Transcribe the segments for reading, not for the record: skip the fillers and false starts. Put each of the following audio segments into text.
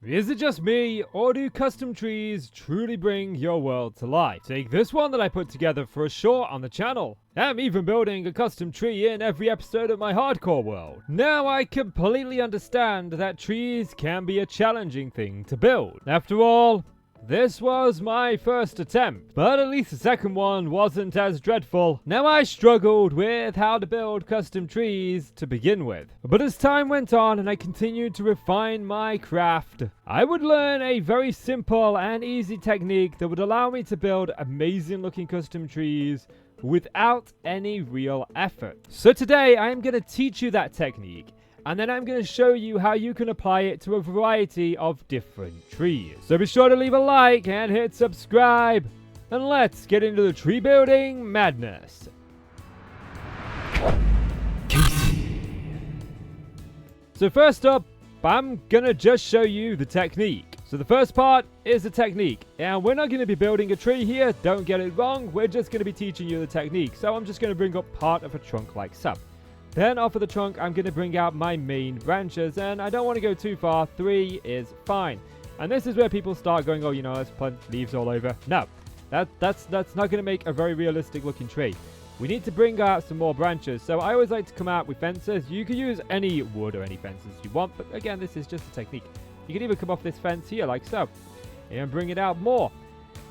Is it just me, or do custom trees truly bring your world to life? Take this one that I put together for a short on the channel. I'm even building a custom tree in every episode of my hardcore world. Now I completely understand that trees can be a challenging thing to build. After all, this was my first attempt, but at least the second one wasn't as dreadful. Now I struggled with how to build custom trees to begin with, but as time went on and I continued to refine my craft, I would learn a very simple and easy technique that would allow me to build amazing looking custom trees without any real effort. So today I am going to teach you that technique, and then I'm going to show you how you can apply it to a variety of different trees. So be sure to leave a like and hit subscribe, and let's get into the tree building madness. So first up, I'm going to just show you the technique. So the first part is the technique, and we're not going to be building a tree here, don't get it wrong, we're just going to be teaching you the technique. So I'm just going to bring up part of a trunk like so. Then off of the trunk, I'm going to bring out my main branches, and I don't want to go too far. 3 is fine. And this is where people start going, oh, you know, there's plenty of leaves all over. No, that's not going to make a very realistic looking tree. We need to bring out some more branches. So I always like to come out with fences. You can use any wood or any fences you want, but again, this is just a technique. You can even come off this fence here like so and bring it out more.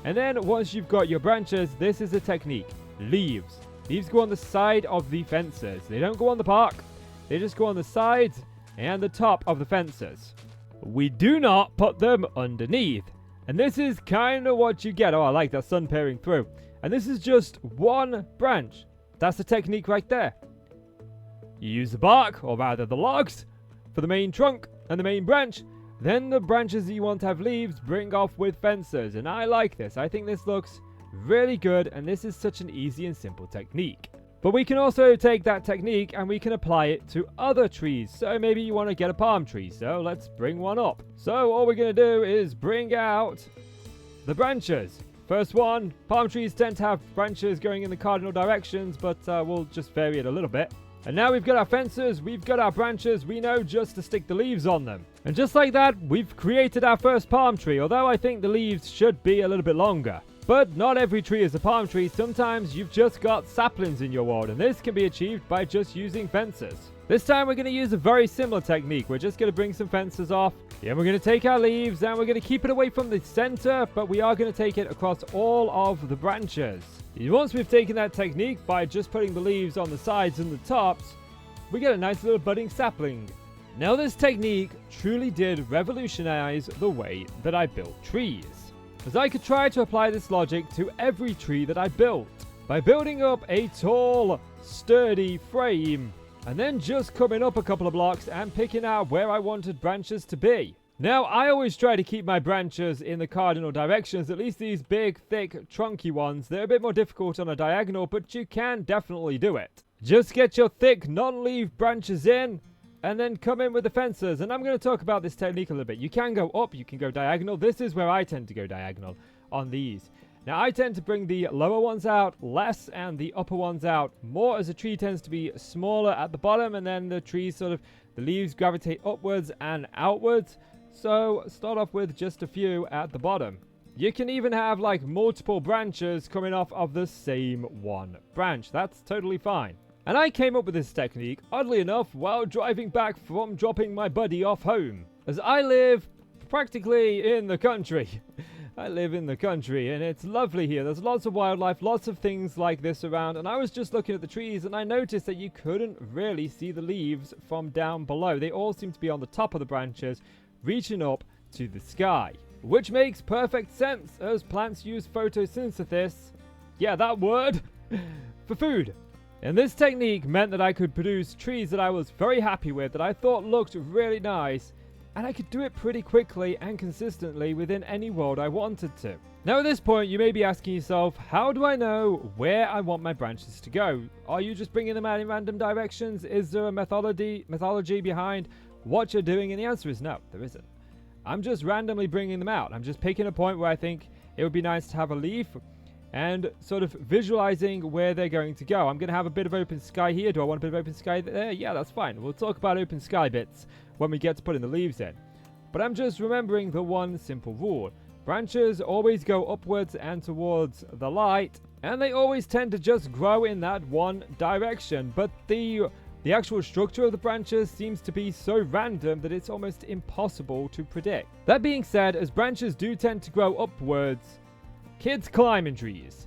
And then once you've got your branches, this is the technique. Leaves. Leaves go on the side of the fences. They don't go on the bark. They just go on the sides and the top of the fences. We do not put them underneath. And this is kind of what you get. Oh, I like that sun peering through. And this is just one branch. That's the technique right there. You use the bark, or rather the logs, for the main trunk and the main branch. Then the branches that you want to have leaves, bring off with fences. And I like this. I think this looks really good, and this is such an easy and simple technique. But we can also take that technique and we can apply it to other trees. So maybe you want to get a palm tree, so let's bring one up. So all we're going to do is bring out the branches. First one, palm trees tend to have branches going in the cardinal directions, but we'll just vary it a little bit. And now we've got our fences, we've got our branches, we know just to stick the leaves on them. And just like that, we've created our first palm tree, although I think the leaves should be a little bit longer. But not every tree is a palm tree. Sometimes you've just got saplings in your world, and this can be achieved by just using fences. This time we're going to use a very similar technique. We're just going to bring some fences off, and we're going to take our leaves, and we're going to keep it away from the center, but we are going to take it across all of the branches. Once we've taken that technique by just putting the leaves on the sides and the tops, we get a nice little budding sapling. Now this technique truly did revolutionize the way that I built trees, as I could try to apply this logic to every tree that I built by building up a tall, sturdy frame and then just coming up a couple of blocks and picking out where I wanted branches to be. Now, I always try to keep my branches in the cardinal directions, at least these big, thick, trunky ones. They're a bit more difficult on a diagonal, but you can definitely do it. Just get your thick, non-leaf branches in, and then come in with the fences. And I'm going to talk about this technique a little bit. You can go up, you can go diagonal. This is where I tend to go diagonal on these. Now, I tend to bring the lower ones out less and the upper ones out more, as the tree tends to be smaller at the bottom, and then the trees the leaves gravitate upwards and outwards. So start off with just a few at the bottom. You can even have like multiple branches coming off of the same one branch. That's totally fine. And I came up with this technique, oddly enough, while driving back from dropping my buddy off home, as I live practically in the country. I live in the country, and it's lovely here. There's lots of wildlife, lots of things like this around, and I was just looking at the trees, and I noticed that you couldn't really see the leaves from down below. They all seem to be on the top of the branches, reaching up to the sky, which makes perfect sense, as plants use photosynthesis, yeah, that word, for food. And this technique meant that I could produce trees that I was very happy with, that I thought looked really nice, and I could do it pretty quickly and consistently within any world I wanted to. Now at this point, you may be asking yourself, how do I know where I want my branches to go? Are you just bringing them out in random directions? Is there a methodology behind what you're doing? And the answer is no, there isn't. I'm just randomly bringing them out. I'm just picking a point where I think it would be nice to have a leaf and sort of visualizing where they're going to go. I'm going to have a bit of open sky here. Do I want a bit of open sky there? Yeah, that's fine. We'll talk about open sky bits when we get to putting the leaves in. but I'm just remembering the one simple rule. Branches always go upwards and towards the light, and they always tend to just grow in that one direction, but the actual structure of the branches seems to be so random that it's almost impossible to predict. That being said, as branches do tend to grow upwards, kids climb in trees.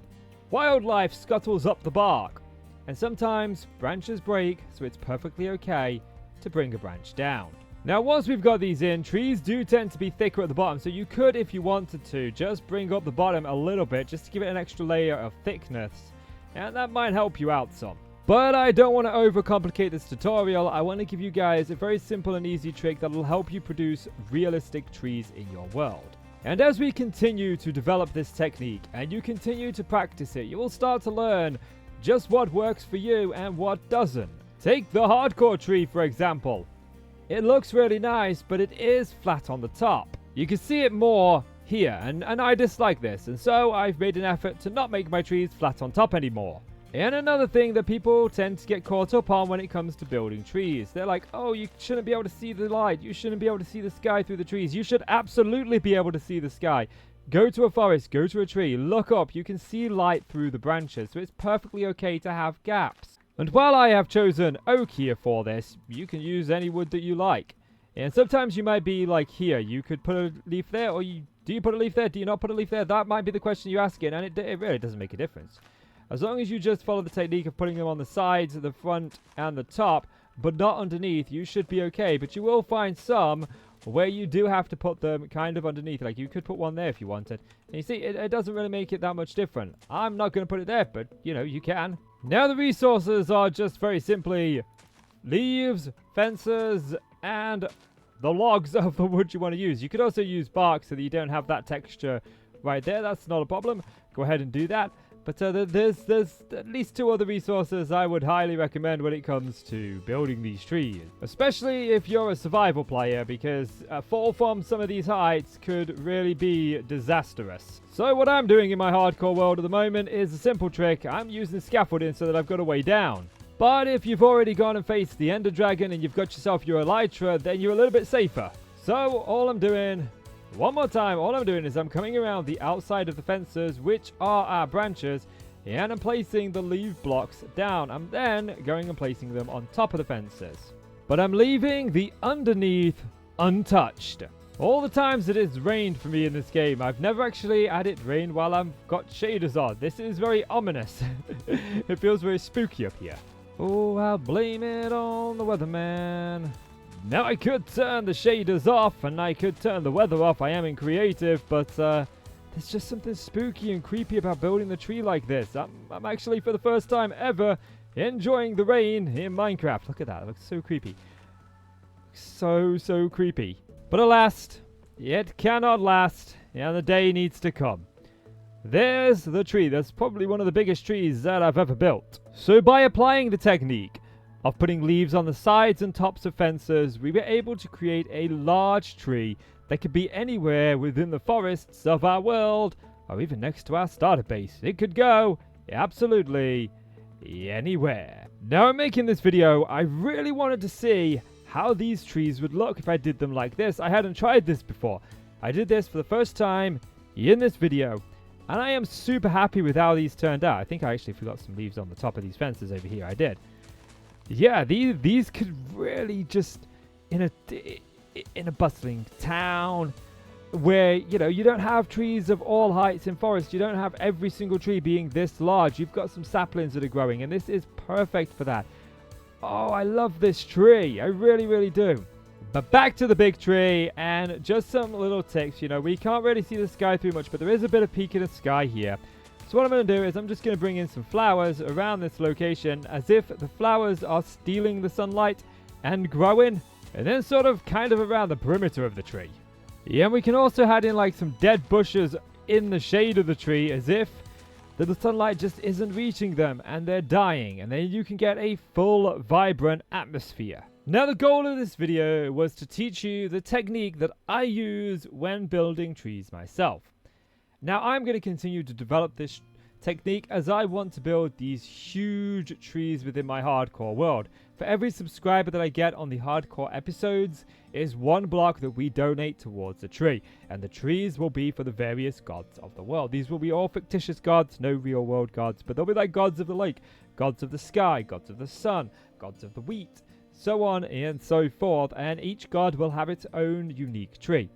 Wildlife scuttles up the bark, and sometimes branches break, so it's perfectly okay to bring a branch down. Now, once we've got these in, trees do tend to be thicker at the bottom, so you could, if you wanted to, just bring up the bottom a little bit, just to give it an extra layer of thickness, and that might help you out some. But I don't want to overcomplicate this tutorial. I want to give you guys a very simple and easy trick that will help you produce realistic trees in your world. And as we continue to develop this technique, and you continue to practice it, you will start to learn just what works for you and what doesn't. Take the hardcore tree, for example. It looks really nice, but it is flat on the top. You can see it more here, and I dislike this, and so I've made an effort to not make my trees flat on top anymore. And another thing that people tend to get caught up on when it comes to building trees. They're like, oh, you shouldn't be able to see the light. You shouldn't be able to see the sky through the trees. You should absolutely be able to see the sky. Go to a forest, go to a tree, look up. You can see light through the branches, so it's perfectly okay to have gaps. And while I have chosen oak here for this, you can use any wood that you like. And sometimes you might be like here, you could put a leaf there, or do you put a leaf there? Do you not put a leaf there? That might be the question you're asking, and it really doesn't make a difference. As long as you just follow the technique of putting them on the sides, the front, and the top, but not underneath, you should be okay. But you will find some where you do have to put them kind of underneath. Like, you could put one there if you wanted. And you see, it doesn't really make it that much different. I'm not going to put it there, but, you know, you can. Now, the resources are just very simply leaves, fences, and the logs of the wood you want to use. You could also use bark so that you don't have that texture right there. That's not a problem. Go ahead and do that. But there's at least two other resources I would highly recommend when it comes to building these trees. Especially if you're a survival player, because a fall from some of these heights could really be disastrous. So what I'm doing in my hardcore world at the moment is a simple trick. I'm using scaffolding so that I've got a way down. But if you've already gone and faced the Ender Dragon and you've got yourself your elytra, then you're a little bit safer. So all I'm doing... One more time, all I'm doing is I'm coming around the outside of the fences, which are our branches, and I'm placing the leaf blocks down. I'm then going and placing them on top of the fences. But I'm leaving the underneath untouched. All the times it has rained for me in this game, I've never actually had it rain while I've got shaders on. This is very ominous. It feels very spooky up here. Oh, I'll blame it on the weatherman. Now, I could turn the shaders off, and I could turn the weather off. I am in creative, but there's just something spooky and creepy about building the tree like this. I'm actually, for the first time ever, enjoying the rain in Minecraft. Look at that. It looks so creepy. So creepy. But alas, it cannot last, and the day needs to come. There's the tree. That's probably one of the biggest trees that I've ever built. So by applying the technique of putting leaves on the sides and tops of fences, we were able to create a large tree that could be anywhere within the forests of our world, or even next to our starter base. It could go absolutely anywhere. Now, in making this video, I really wanted to see how these trees would look if I did them like this. I hadn't tried this before. I did this for the first time in this video, and I am super happy with how these turned out. I think I actually forgot some leaves on the top of these fences over here. I did. Yeah, these could really just, in a bustling town where, you know, you don't have trees of all heights in forests. You don't have every single tree being this large. You've got some saplings that are growing, and this is perfect for that. Oh, I love this tree. I really do. But back to the big tree, and just some little tips. You know, we can't really see the sky through much, but there is a bit of peak in the sky here. So what I'm going to do is I'm just going to bring in some flowers around this location, as if the flowers are stealing the sunlight and growing, and then sort of kind of around the perimeter of the tree. Yeah, and we can also add in like some dead bushes in the shade of the tree, as if the sunlight just isn't reaching them and they're dying, and then you can get a full vibrant atmosphere. Now, the goal of this video was to teach you the technique that I use when building trees myself. Now, I'm going to continue to develop this technique as I want to build these huge trees within my hardcore world. For every subscriber that I get on the hardcore episodes is 1 block that we donate towards a tree. And the trees will be for the various gods of the world. These will be all fictitious gods, no real world gods, but they'll be like gods of the lake, gods of the sky, gods of the sun, gods of the wheat, so on and so forth. And each god will have its own unique tree.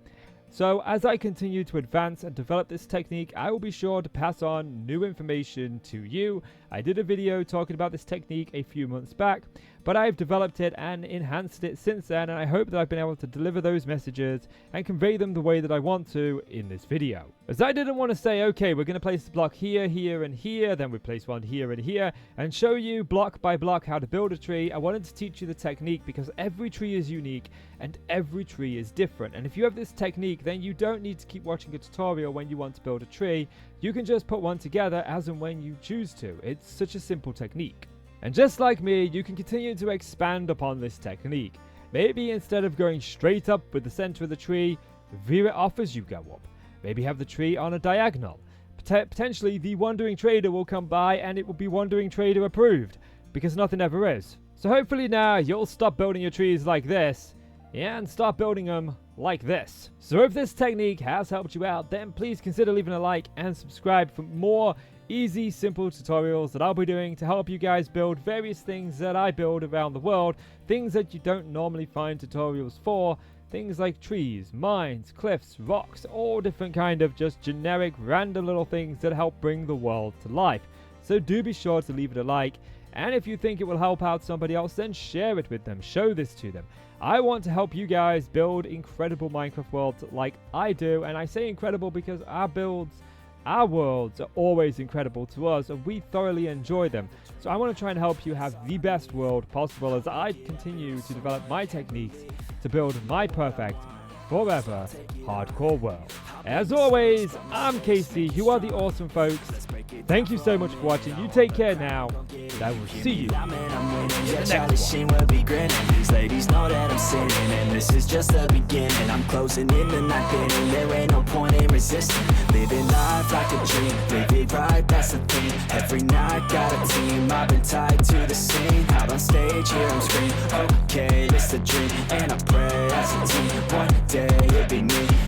So as I continue to advance and develop this technique, I will be sure to pass on new information to you. I did a video talking about this technique a few months back, but I've developed it and enhanced it since then, and I hope that I've been able to deliver those messages and convey them the way that I want to in this video. As I didn't want to say, okay, we're going to place the block here, here, and here, then we place one here and here, and show you block by block how to build a tree. I wanted to teach you the technique because every tree is unique and every tree is different. And if you have this technique, then you don't need to keep watching a tutorial when you want to build a tree. You can just put one together as and when you choose to. It's such a simple technique. And just like me, you can continue to expand upon this technique. Maybe instead of going straight up with the center of the tree, veer it off as you go up. Maybe have the tree on a diagonal. Potentially the Wandering Trader will come by and it will be Wandering Trader approved, because nothing ever is. So hopefully now you'll stop building your trees like this and start building them like this. So if this technique has helped you out, then please consider leaving a like and subscribe for more easy, simple tutorials that I'll be doing to help you guys build various things that I build around the world, things that you don't normally find tutorials for, things like trees, mines, cliffs, rocks, all different kind of just generic random little things that help bring the world to life. So do be sure to leave it a like, and if you think it will help out somebody else, then share it with them, show this to them. I want to help you guys build incredible Minecraft worlds like I do, and I say incredible because our worlds are always incredible to us and we thoroughly enjoy them. So I want to try and help you have the best world possible as I continue to develop my techniques to build my perfect, forever hardcore world. As always, I'm Casey, you are the awesome folks. Thank you so much for watching. You take care now, and I will see you in the next one. These ladies know that I'm sinning, and this is just the beginning. I'm closing in the night inning, there ain't no point in resisting. Living life like a dream, live it right, that's the thing. Every night got a team, I've been tied to the scene. Out on stage, here I'm screaming, okay, it's a dream. And I pray as a team, one day it'll be me.